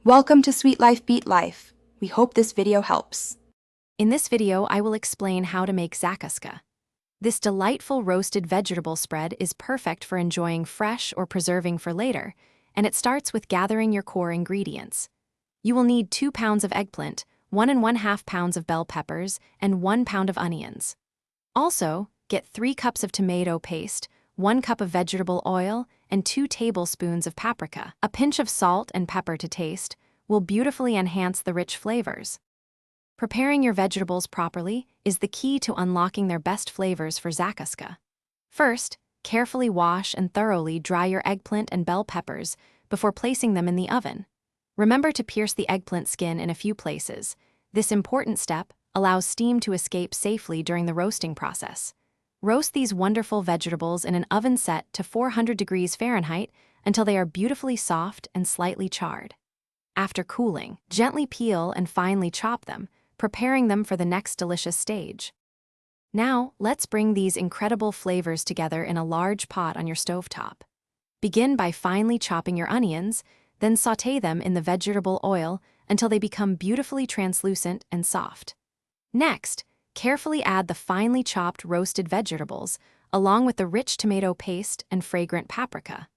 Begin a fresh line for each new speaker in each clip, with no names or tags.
Welcome to Sweet Life Beat Life. We hope this video helps.
In this video, I will explain how to make zacusca. This delightful roasted vegetable spread is perfect for enjoying fresh or preserving for later, and it starts with gathering your core ingredients. You will need 2 pounds of eggplant, 1½ pounds of bell peppers, and 1 pound of onions. Also, get 3 cups of tomato paste, 1 cup of vegetable oil, and 2 tablespoons of paprika. A pinch of salt and pepper to taste will beautifully enhance the rich flavors. Preparing your vegetables properly is the key to unlocking their best flavors for zacusca. First, carefully wash and thoroughly dry your eggplant and bell peppers before placing them in the oven. Remember to pierce the eggplant skin in a few places. This important step allows steam to escape safely during the roasting process. Roast these wonderful vegetables in an oven set to 400 degrees Fahrenheit until they are beautifully soft and slightly charred. After cooling, gently peel and finely chop them, preparing them for the next delicious stage. Now, let's bring these incredible flavors together in a large pot on your stovetop. Begin by finely chopping your onions, then sauté them in the vegetable oil until they become beautifully translucent and soft. Next, carefully add the finely chopped roasted vegetables, along with the rich tomato paste and fragrant paprika.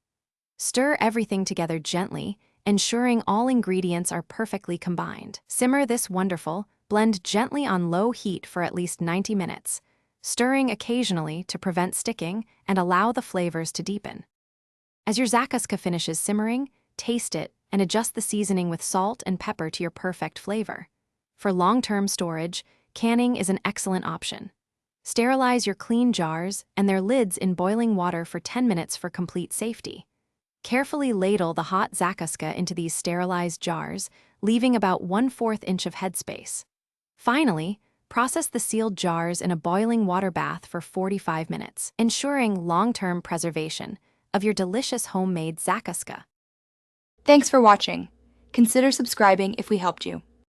Stir everything together gently, ensuring all ingredients are perfectly combined. Simmer this wonderful blend gently on low heat for at least 90 minutes, stirring occasionally to prevent sticking and allow the flavors to deepen. As your zacusca finishes simmering, taste it and adjust the seasoning with salt and pepper to your perfect flavor. For long-term storage, canning is an excellent option. Sterilize your clean jars and their lids in boiling water for 10 minutes for complete safety. Carefully ladle the hot zacusca into these sterilized jars, leaving about 1/4 inch of headspace. Finally, process the sealed jars in a boiling water bath for 45 minutes, ensuring long-term preservation of your delicious homemade zacusca.
Thanks for watching. Consider subscribing if we helped you.